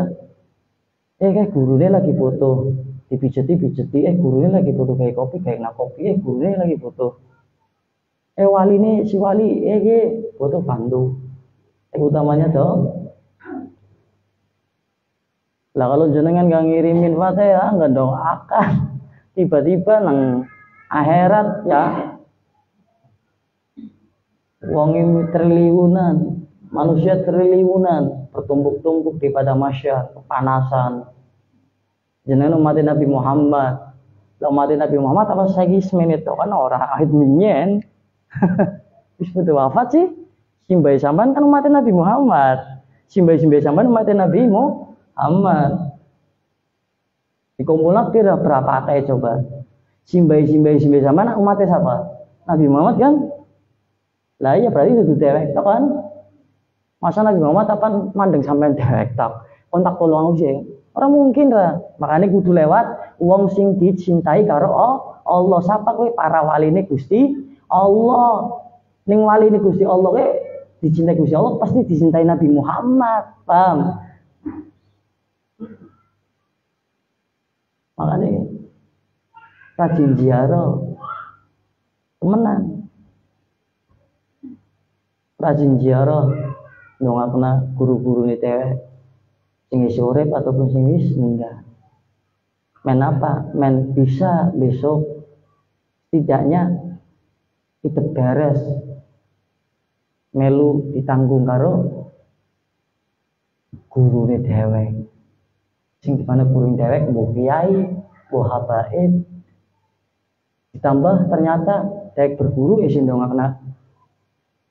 Kayak gurunya lagi foto, dipijeti, gurunya lagi foto kayak kopi, kayak kopi, gurunya lagi foto. Wali nih, si wali, foto bantu. Utamanya dong. Lah kalau jenengan gak ngirimin Fatihah, nggak dong akan tiba-tiba nang akhirat ya. Wong ini triliunan, manusia triliunan, bertumpuk-tumpuk di pada masyarakat, kepanasan. Jenengan umat Nabi Muhammad, umat Nabi Muhammad apa saiki semenit kan orang ahid minyen. Wis betul wafat sih. Simbai sampean kan umat Nabi Muhammad. Simbai sampean umat Nabi Muhammad. Dikumpulkan kira berapa akeh coba. Simbai sampean umatnya siapa? Nabi Muhammad kan? Lah iya berarti itu dewek tok kan. Masa Nabi Muhammad apa mandeng sampean dewek tok. Kontak tolong aja. Orang mungkin lah. Makanya kudu lewat wong sing dicintai karo Allah. Sapa kowe para waline Gusti Allah. Ning waline Gusti Allah kowe dicintai Gusti Allah pasti dicintai Nabi Muhammad, paham? Makanya rajin ziarah temenan, rajin ziarah ndongakna guru-guru ini tewek sing wis urip ataupun sing wis meninggal. Men apa? Men bisa besok setidaknya kita beres melu ditanggung karo gurune dhewek. Sing dimana guru dhewek mbuh kiai, mbuh habaib. Ditambah ternyata dhewek berguru sing ndongakna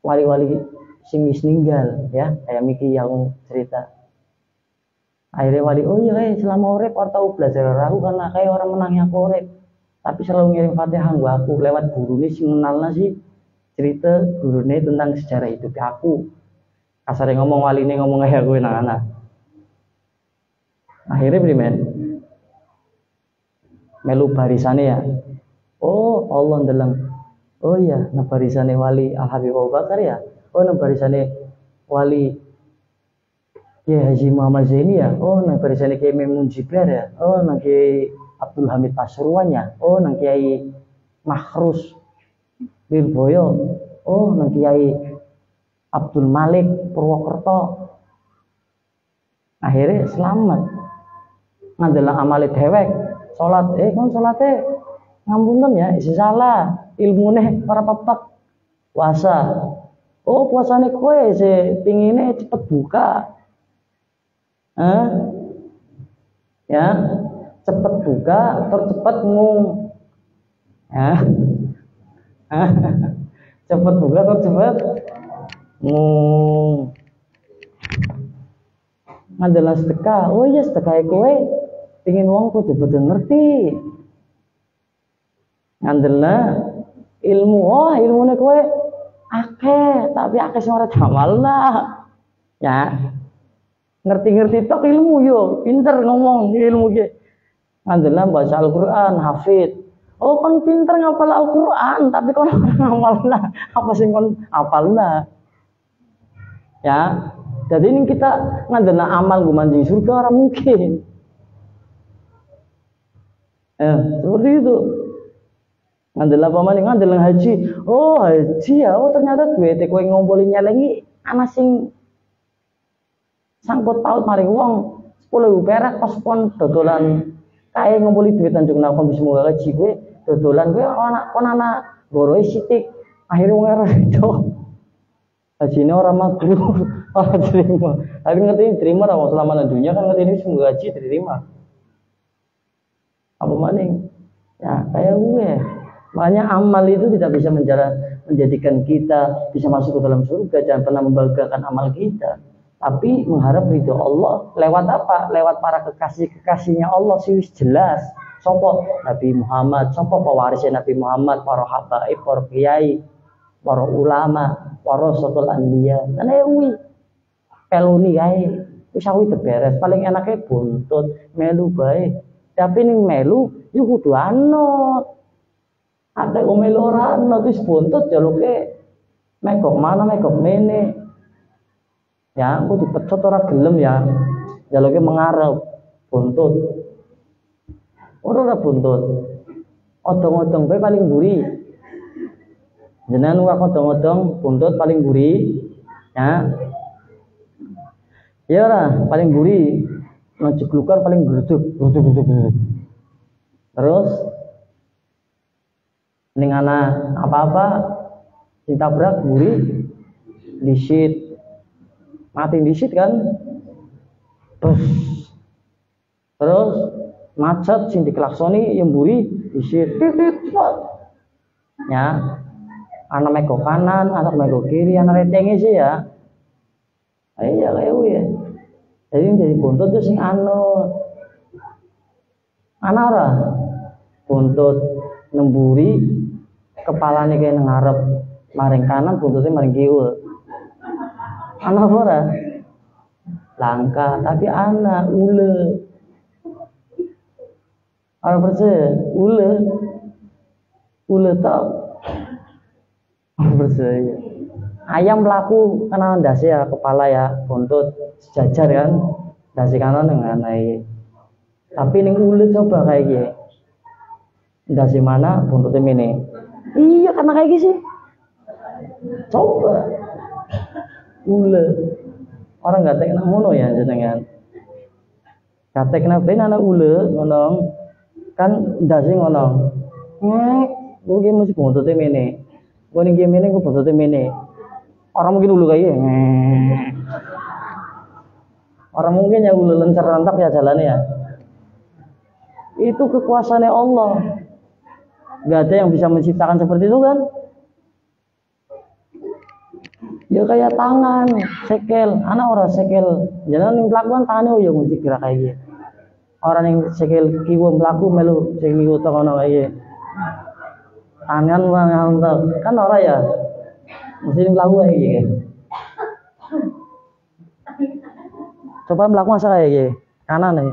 wali-wali sing wis ninggal ya, kayak miki yang cerita. Akhirnya wali, oh iya selama urip ora tau belajar aku karena kayak orang menangnya aku urip. Tapi selalu ngirim Fatihah gua aku lewat gurune sing ngenalna sih cerita gurune tentang sejarah hidup aku. Kasare ngomong waline ngomong kayak gue anak-anak. Akhirnya primen melu barisane ya. Oh Allah ndeleng. Oh iya, nah barisane wali Al Habib Abu Bakar ya. Oh nah barisane wali Kiai Haji Muhammad Zaini ya. Oh nah barisane Kiai Maimun Jibril ya. Oh nah Kiai Abdul Hamid Pasuruan ya. Oh nah Kiai Mahrus Lirboyo. Oh nah Kiai Abdul Malik Purwokerto. Akhirnya selamat. Ngadalah amale dhewek salat kon salate ngampunten ya isi salah ilmune para pepet puasa. Oh puasane kowe se pingine cepet buka. Ya cepet buka terus cepet ngung. Cepet buka terus cepet ngung. Ngadalah sedekah. Oh iya sedekah kowe pingin wong kudu ngerti. Ngandela ilmu, oh ilmune kowe akeh, tapi akeh sing ora amalna. Ya. Ngerti-ngerti tok ilmu yo, pinter ngomong ilmu ge. Ngandela baca Al-Qur'an, hafid. Oh kon pinter ngapal Al-Qur'an, tapi kon ora ngamalna. Apa sing kon apalna? Ya. Jadi ini kita ngandela amal gue manjing surga ora mungkin. Seperti itu. Ngandel apa maning ngandel haji. Oh, haji ya. Oh, ternyata duwite kowe ngumpuli nyelengi ana sing sangkut paut maring wong 10.000 perak pas pon dodolan kae ngumpuli duit Tanjung Nakon bisa munggah haji kowe dodolan kowe ana goroe sithik akhire wong ora itu. Hajine ora mabrur, ora terima. Tapi ngerti terima ra wong selama dunia kan ngerti ini semoga haji diterima. Apa maning? Ya, kayak gue. Makanya amal itu tidak bisa menjadikan kita bisa masuk ke dalam surga. Jangan pernah membanggakan amal kita. Tapi mengharap ridho Allah lewat apa? Lewat para kekasih-kekasihnya Allah sih jelas. Sopo Nabi Muhammad, sopo pewarisnya Nabi Muhammad, para habaib, para kiai, para ulama, para rasul anbiya. Kan ewi peluni kae wis awi beres. Paling enaknya buntut melu bae. Tapi ning melu yo kudu anut. Ada melu ora anut wis buntut jaluke megok mana megok mene. Ya, aku dipecot ora gelem ya. Jaluke mengarep buntut. Ora buntut. Odong-odong bae paling mburi. Jenengan wae odong-odong buntut paling mburi. Ya. Ya ora, paling mburi. Ngejeglukan paling geruduk. Terus ning ana apa-apa sing tabrak mburi disit. Mati disit kan? Terus macet sing diklaksoni yang mburi disit. Ya. Ana mego kanan, ana mego kiri, ana retenge sih ya. Iya kayak ya. Jadi buntut itu sing anut. Ana ora buntut nemburi kepalane kayak ngarep maring kanan buntutnya maring kiwa. Ana ora langka tapi ana ule. Ora percaya ule tak percaya. ayam melaku karena ndase ya kepala ya buntut sejajar kan ndase kanan dengan naik. Tapi ning ulet coba kayak gini. Ndase mana buntutnya mene. Iya karena kayak gini sih. Coba ulet orang nggak tek ngono ya jenengan. Katek ben anak ulet ngono kan ndase ngono. Gue mesti buntutnya mene. Gue ning mene gue buntutnya mene. Orang mungkin ulu kayak orang mungkin ya ulu lencer rantap ya jalannya ya. Itu kekuasaannya Allah. Gak ada yang bisa menciptakan seperti itu kan. Ya kayak tangan, sekel, anak orang sekel. Jangan yang pelakuan tangannya oh ya mesti gerak kayak gitu. Orang yang sekel kiwo pelaku melu sekel kiwo tokono kayak gitu. Tangan mantap kan orang ya. Mesti pelaku kayak gitu. Coba melaku masa kayak gitu. Kanan nih.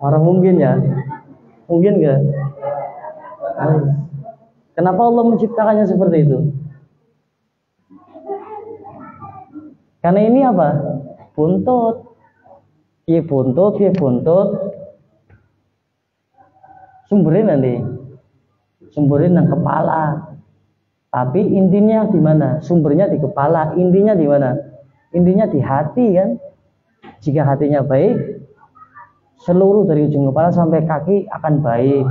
Orang mungkin ya. Mungkin enggak? Kenapa Allah menciptakannya seperti itu? Karena ini apa? Buntut. Iya buntut. Sumbernya nanti. Sumbernya nang kepala. Tapi intinya di mana? Sumbernya di kepala. Intinya di mana? Intinya di hati kan? Jika hatinya baik, seluruh dari ujung kepala sampai kaki akan baik.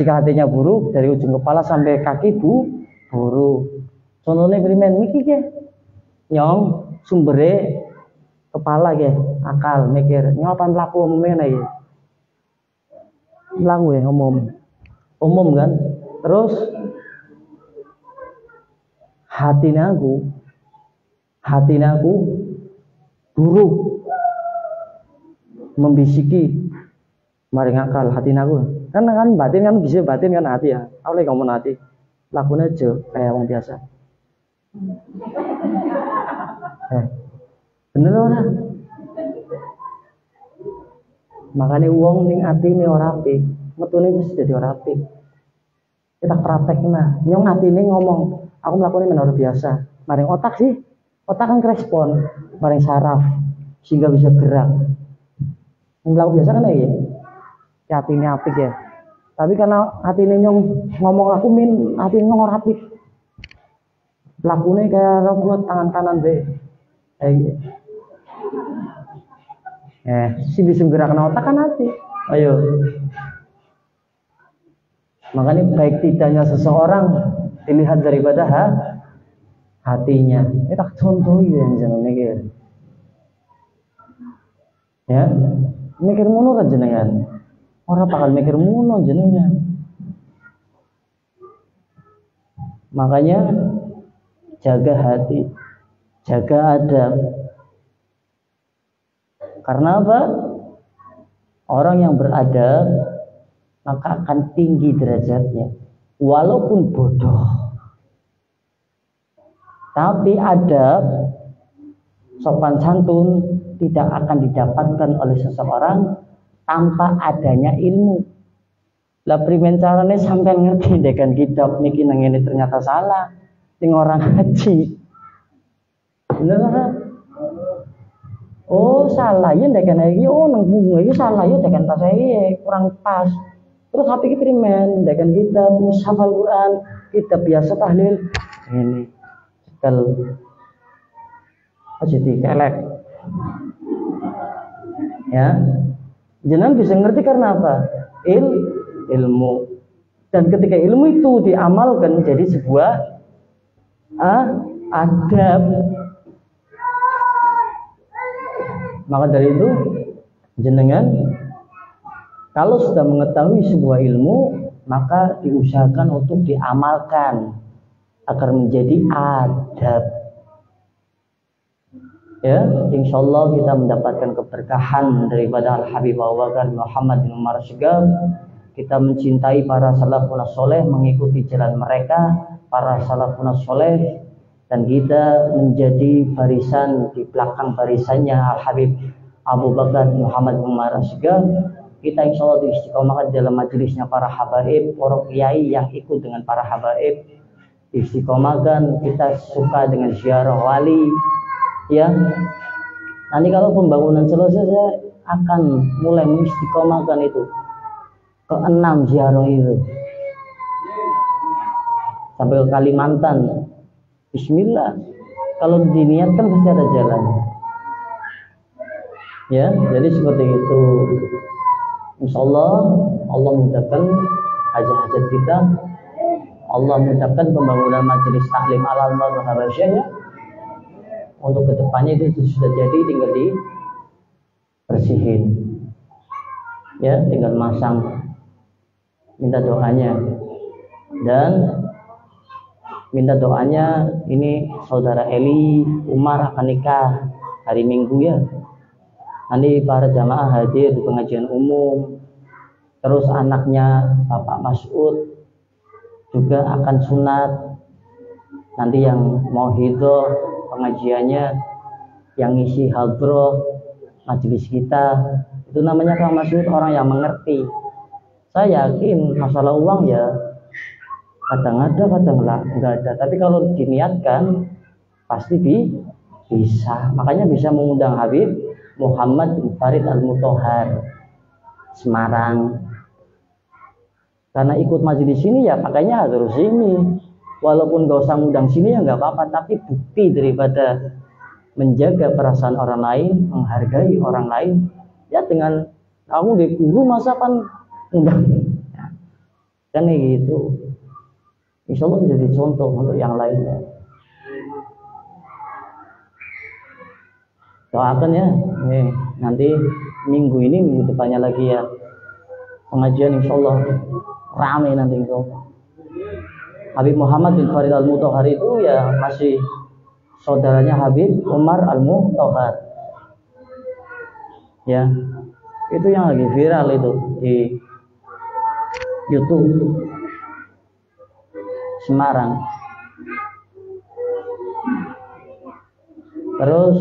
Jika hatinya buruk, dari ujung kepala sampai kaki buruk. Contohnya primen mikir ke, nyong sumbere kepala ke, akal mikir, nyopan pelaku umumnya nih, pelaku ya umum kan. Terus hatinya aku buruk, membisiki, maring akal hatinya aku. Kan batin kan bisa batin kan hati ya. Aku lagi ngomong hati, lakunya aja kayak orang biasa. Bener orang. Makanya uang ning hati ini orang rapi, metune mesti jadi orang rapi. Kita prakteknya, nyong hati ini ngomong, aku melakukan ini luar biasa. Maring otak sih, otak kan respon, maring saraf sehingga bisa gerak. Yang biasa kan ya hati ini apik ya. Tapi karena hati ini ngomong aku hati ini ngomong rapih. Lakunya kayak robot tangan kanan deh. Si bisa gerak otak kan hati. Ayo. Makanya baik tidaknya seseorang dilihat daripada hatinya. Ini tak contoh ya jangan mikir. Ya, mikir mulu kan jenengan. Orang bakal mikir mulu jenengan. Makanya jaga hati, jaga adab. Karena apa? Orang yang beradab maka akan tinggi derajatnya, walaupun bodoh. Tapi adab, sopan santun tidak akan didapatkan oleh seseorang tanpa adanya ilmu. Lah primen carane sampean ngerti dekan kitab niki nang ngene ternyata salah. Ning orang haji. Bener kan? Oh, salah ya dekan iki nang bunga iki salah ya dekan pas iki kurang pas. Terus hati iki primen dekan kitab mushaf Al-Qur'an, kitab biasa tahlil. Ini sekal aja dikelek. Ya. Jenengan bisa ngerti karena apa? Ilmu. Dan ketika ilmu itu diamalkan jadi sebuah adab. Maka dari itu jenengan kalau sudah mengetahui sebuah ilmu maka diusahakan untuk diamalkan agar menjadi adab. Ya, insyaallah kita mendapatkan keberkahan daripada Al-Habib Abu Bakar Muhammad bin Umar Syegab. Kita mencintai para salafun saleh, mengikuti jalan mereka, para salafun saleh, dan kita menjadi barisan di belakang barisannya Al-Habib Abu Bakar Muhammad bin Umar Syegab. kita insya Allah diistiqomahkan dalam majelisnya para habaib, para kiai yang ikut dengan para habaib, istiqomahkan kita suka dengan ziarah wali, ya. Nanti kalau pembangunan selesai saya akan mulai mengistiqomahkan itu ke 6 ziarah itu sampai ke Kalimantan. Bismillah, kalau diniatkan pasti ada jalan, ya. Jadi seperti itu. Insya Allah Allah mudahkan hajat-hajat kita, Allah mudahkan pembangunan majelis taklim al-Anwar Habasyah, ya. Untuk kedepannya itu sudah jadi, tinggal dibersihin, ya, tinggal masang, minta doanya. Dan minta doanya, ini saudara Eli Umar akan nikah hari Minggu, ya. Nanti para jamaah hadir di pengajian umum. Terus anaknya Bapak Mas'ud juga akan sunat. Nanti yang mau hidroh pengajiannya, yang ngisi hadroh majelis kita, itu namanya Kang Mas'ud orang yang mengerti. Saya yakin masalah uang ya kadang ada, kadang nggak ada. Tapi kalau diniatkan pasti bisa. Makanya bisa mengundang Habib Muhammad bin Farid Al-Mutahhar Semarang. Karena ikut majelis sini ya pakainya harus ini. Walaupun gak usah ngundang sini ya nggak apa-apa, tapi bukti daripada menjaga perasaan orang lain, menghargai orang lain, ya dengan kamu di guru masa kan undang, ya. Kan gitu. Insya Allah menjadi contoh untuk yang lainnya. Doakan ya, nanti minggu ini, minggu depannya lagi ya pengajian, insya Allah rame nanti itu. Habib Muhammad bin Farid Al-Mutahhar itu ya masih saudaranya Habib Umar Al-Mutahhar, ya. Itu yang lagi viral itu di YouTube Semarang. Terus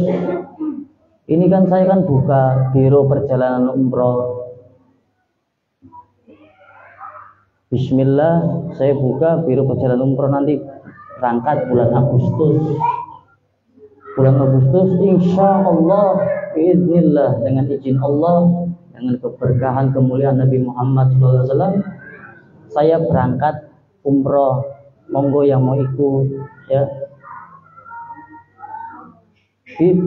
ini kan saya kan buka biro perjalanan umroh. Bismillah, saya buka biro perjalanan umroh nanti berangkat bulan Agustus. Bulan Agustus insya Allah, biiznillah, dengan izin Allah, dengan keberkahan kemuliaan Nabi Muhammad SAW, saya berangkat umroh. Monggo yang mau ikut, ya. Bib,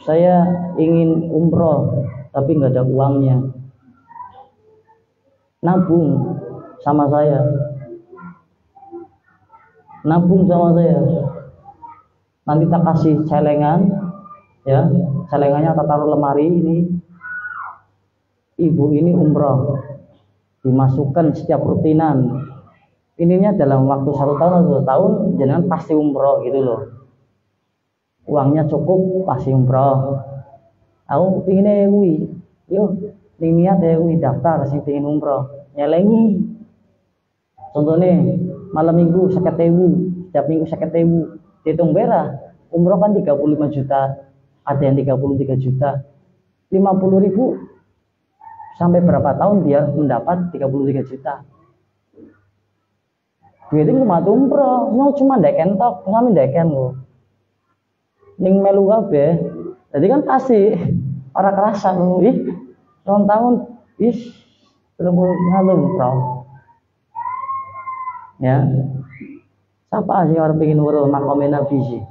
saya ingin umroh tapi nggak ada uangnya, nabung sama saya, nanti tak kasih celengan, ya, celengannya tak taruh lemari ini, ibu ini umroh, dimasukkan setiap rutinan, ininya dalam waktu 1 tahun atau 2 tahun jangan pasti umroh gitu loh. Uangnya cukup pasti umroh. Aku pingin ewi, yo, niat ewi daftar sing pingin umroh, nyelengi. Contohnya malam minggu 50.000, setiap minggu 50.000, hitung berah. Umroh kan 35 juta, ada yang 33 juta, 50.000 sampai berapa tahun biar mendapat 33 juta. Duitnya cuma umroh, mau cuma ndeken tok, kami ndeken loh. Ning melu kabeh. Jadi kan pasti orang kerasa loh, ih, tahun-tahun, ih, belum ngalung, bro. Ya, siapa sih orang pengen urut makomena Nabi?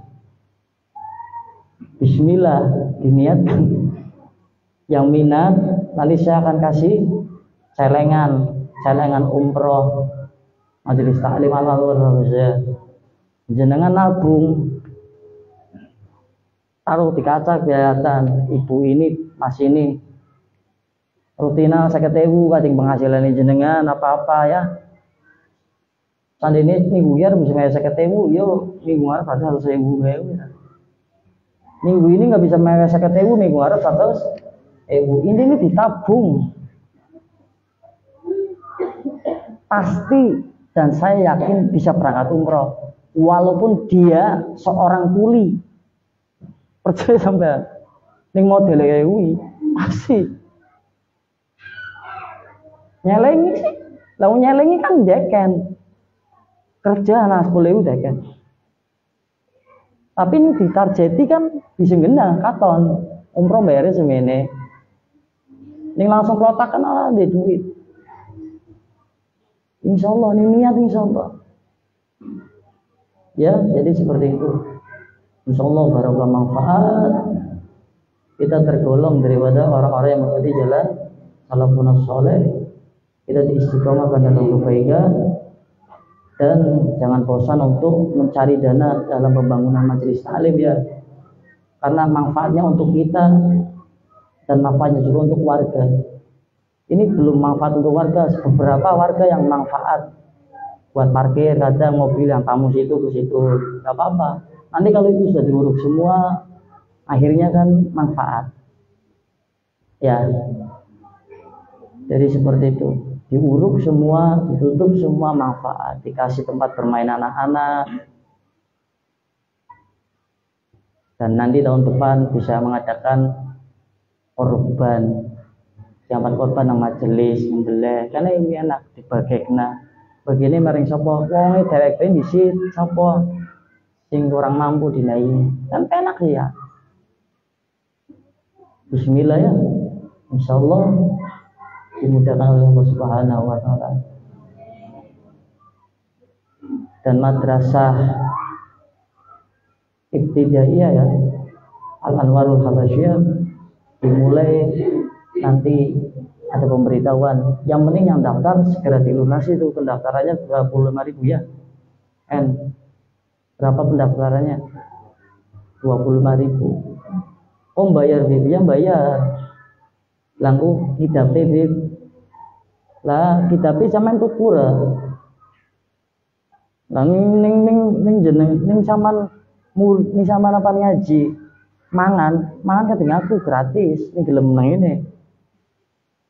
Bismillah, diniatkan. Yang minat nanti saya akan kasih celengan umroh majelis taklim al-Anwar. Jenengan nabung, taruh di kaca kelihatan ibu ini mas ini rutina 50.000 kadang penghasilan jenengan apa-apa ya. Sandine minggu ya bisa bayar 50.000, yo minggu ngarep ada 100.000 ya. Minggu ini nggak bisa bayar 50.000, minggu ngarep 100.000. Ini ditabung. Pasti dan saya yakin bisa berangkat umroh walaupun dia seorang kuli. Percaya sampai ning modele kuwi pasti Nyelengi sih. Lalu nyelengi kan deken. Kerja anak 10.000 deken. Tapi ini ditargeti kan bisa genah katon. Umroh bayarnya semene. Ini langsung protak kan ada duit. Insya Allah, ini niat insya Allah. Ya, jadi seperti itu. Insya Allah barokah manfaat. Kita tergolong daripada orang-orang yang mengikuti jalan salafun saleh. Kita diistiqomahkan dalam kebaikan dan jangan bosan untuk mencari dana dalam pembangunan majelis taklim ya. Karena manfaatnya untuk kita dan manfaatnya juga untuk warga. Ini belum manfaat untuk warga, beberapa warga yang manfaat buat parkir, kadang mobil yang tamu situ ke situ, nggak apa-apa. Nanti kalau itu sudah diuruk semua, akhirnya kan manfaat. Ya, jadi seperti itu. Diuruk semua, ditutup semua manfaat, dikasih tempat bermain anak-anak. Dan nanti tahun depan bisa mengadakan korban. Jaman korban nang majelis nyembelih karena ini enak dibagekna begini maring sapa wonge dheweke disit sapa sing kurang mampu dinai kan enak ya. Bismillah ya, insyaallah dimudahkan oleh Allah Subhanahu wa taala. Dan madrasah ibtidaiyah ya Al Anwarul Habasyiyah dimulai nanti ada pemberitahuan. Yang penting yang daftar segera dilunasi itu pendaftarannya 25.000 ya. Berapa pendaftarannya? 25.000. Oh bayar Bib, ya bayar. Langku kitab Bib. Lah kitab sampean pura. Lah ning jeneng ning sampean apa ngaji. Mangan kadang aku gratis ning gelem nang ini.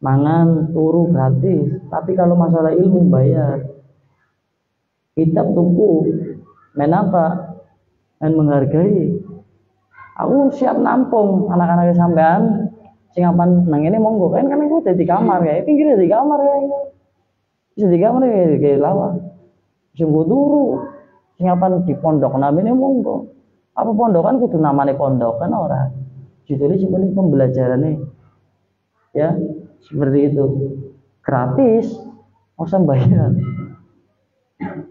Mangan turu gratis, tapi kalau masalah ilmu bayar. Kitab tuku, main apa? Main menghargai. Aku siap nampung anak-anak sampean, sing apan nang ini monggo kan aku di kamar ya, pinggir di kamar ya. Bisa di kamar ya kayak lawa. Sing turu, sing apan di pondok namanya monggo. Apa pondokan kudu namanya pondok kan ora. Jadi sebenarnya pembelajarannya ya. Seperti itu gratis usah bayar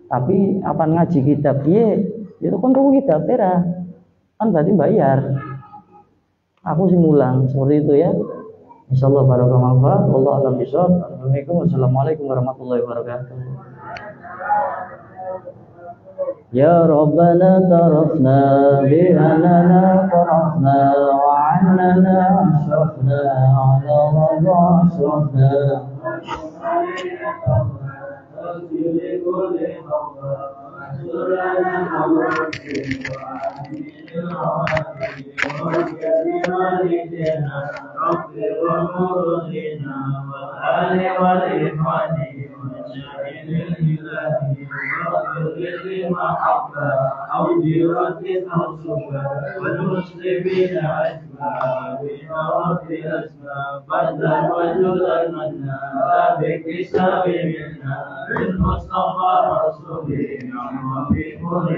tapi apa ngaji kitab itu kan tuh kitab pera kan berarti bayar aku sih mulang seperti itu ya. Insyaallah barokah manfaat. Wallahu a'lam bishawab. Assalamualaikum warahmatullahi wabarakatuh. Ya Rabbana tarafna bi anana tarafna wa annana asrafna ala radha asrafna والمسلمين أجمعين رب الأسماء بدل وجل المنى لا باكتساب منا بالمصطفى رسولنا وفي كل